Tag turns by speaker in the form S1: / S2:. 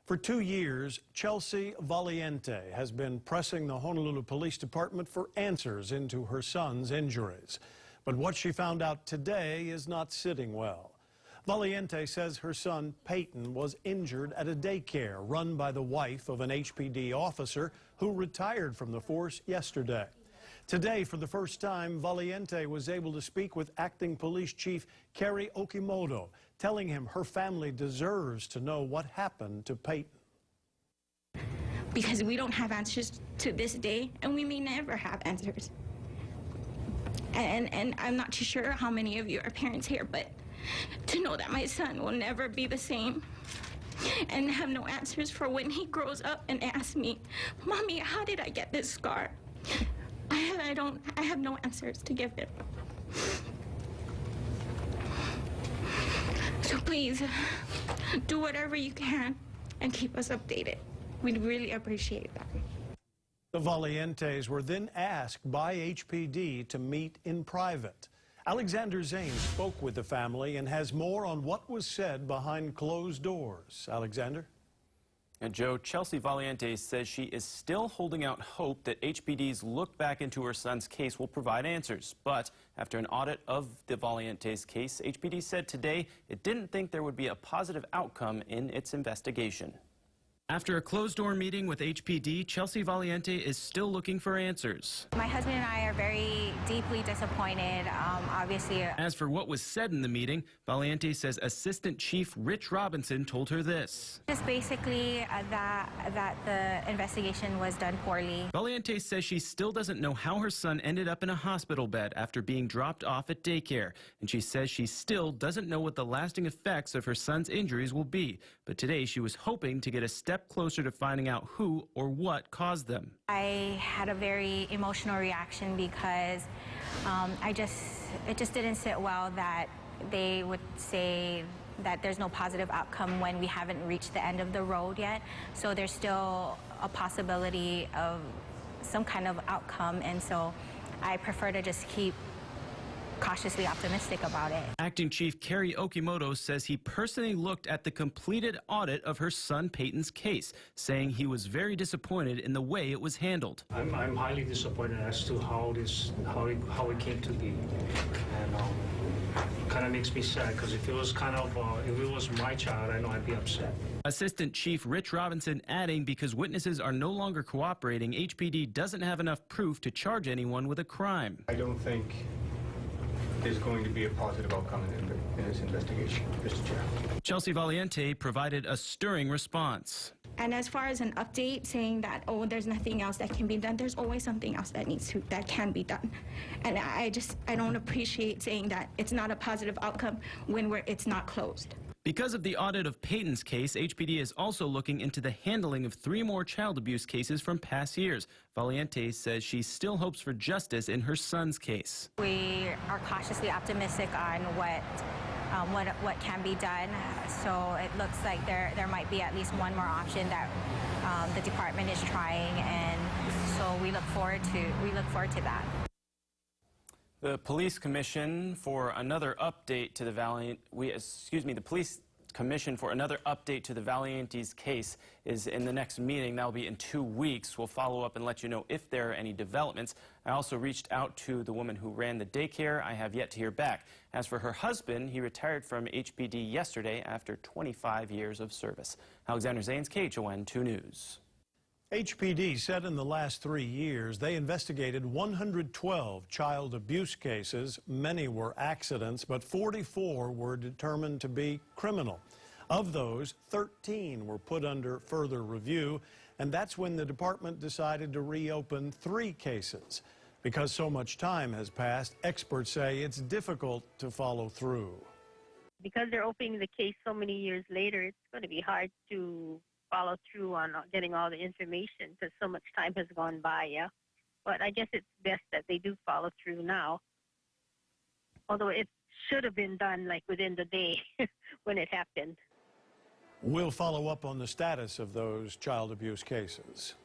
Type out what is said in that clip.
S1: For 2 years, Chelsea Valiente has been pressing the Honolulu Police Department for answers into her son's injuries. But what she found out today is not sitting well. Valiente says her son Peyton was injured at a daycare run by the wife of an HPD officer who retired from the force yesterday. Today, for the first time, Valiente was able to speak with Acting Police Chief Kerry Okimoto, telling him her family deserves to know what happened to Peyton.
S2: Because we don't have answers to this day, and we may never have answers. And I'm not too sure how many of you are parents here, but to know that my son will never be the same and have no answers for when he grows up and asks me, "Mommy, how did I get this scar?" I have no answers to give him. So please, do whatever you can and keep us updated. We'd really appreciate that.
S1: The Valientes were then asked by HPD to meet in private. Alexander Zane spoke with the family and has more on what was said behind closed doors. Alexander?
S3: And Joe, Chelsea Valiente says she is still holding out hope that HPD's look back into her son's case will provide answers. But after an audit of the Valiente's case, HPD said today it didn't think there would be a positive outcome in its investigation. After a closed-door meeting with HPD, Chelsea Valiente is still looking for answers.
S4: My husband and I are very deeply disappointed, obviously.
S3: As for what was said in the meeting, Valiente says Assistant Chief Rich Robinson told her this.
S4: Just basically that the investigation was done poorly.
S3: Valiente says she still doesn't know how her son ended up in a hospital bed after being dropped off at daycare. And she says she still doesn't know what the lasting effects of her son's injuries will be. But today she was hoping to get a step closer to finding out who or what caused them.
S4: I had a very emotional reaction because it just didn't sit well that they would say that there's no positive outcome when we haven't reached the end of the road yet. So there's still a possibility of some kind of outcome, and so I prefer to just keep cautiously optimistic about it.
S3: Acting Chief Kerry Okimoto says he personally looked at the completed audit of her son Peyton's case, saying he was very disappointed in the way it was handled.
S5: I'm highly disappointed as to how it came to be, and it kind of makes me sad because if it was if it was my child, I know I'd be upset.
S3: Assistant Chief Rich Robinson adding because witnesses are no longer cooperating, HPD doesn't have enough proof to charge anyone with a crime.
S6: I don't think there's going to be a positive outcome in this investigation, Mr. Chair.
S3: Chelsea Valiente provided a stirring response.
S2: And as far as an update saying that, oh, there's nothing else that can be done, there's always something else that can be done. And I don't appreciate saying that it's not a positive outcome when it's not closed.
S3: Because of the audit of Peyton's case, HPD is also looking into the handling of 3 more child abuse cases from past years. Valiente says she still hopes for justice in her son's case.
S4: We are cautiously optimistic on what can be done. So it looks like there might be at least one more option that the department is trying, and so we look forward to that.
S3: The Police Commission for another update to the the Police Commission for another update to the Valiente's case is in the next meeting. That'll be in 2 weeks. We'll follow up and let you know if there are any developments. I also reached out to the woman who ran the daycare. I have yet to hear back. As for her husband, he retired from HPD yesterday after 25 years of service. Alexander Zanes, KHON 2 News.
S1: HPD said in the last 3 years they investigated 112 child abuse cases. Many were accidents, but 44 were determined to be criminal. Of those, 13 were put under further review, and that's when the department decided to reopen 3 cases. Because so much time has passed, experts say it's difficult to follow through.
S7: Because they're opening the case so many years later, it's going to be hard to follow through on getting all the information because so much time has gone by, yeah. But I guess it's best that they do follow through now. Although it should have been done like within the day when it happened.
S1: We'll follow up on the status of those child abuse cases.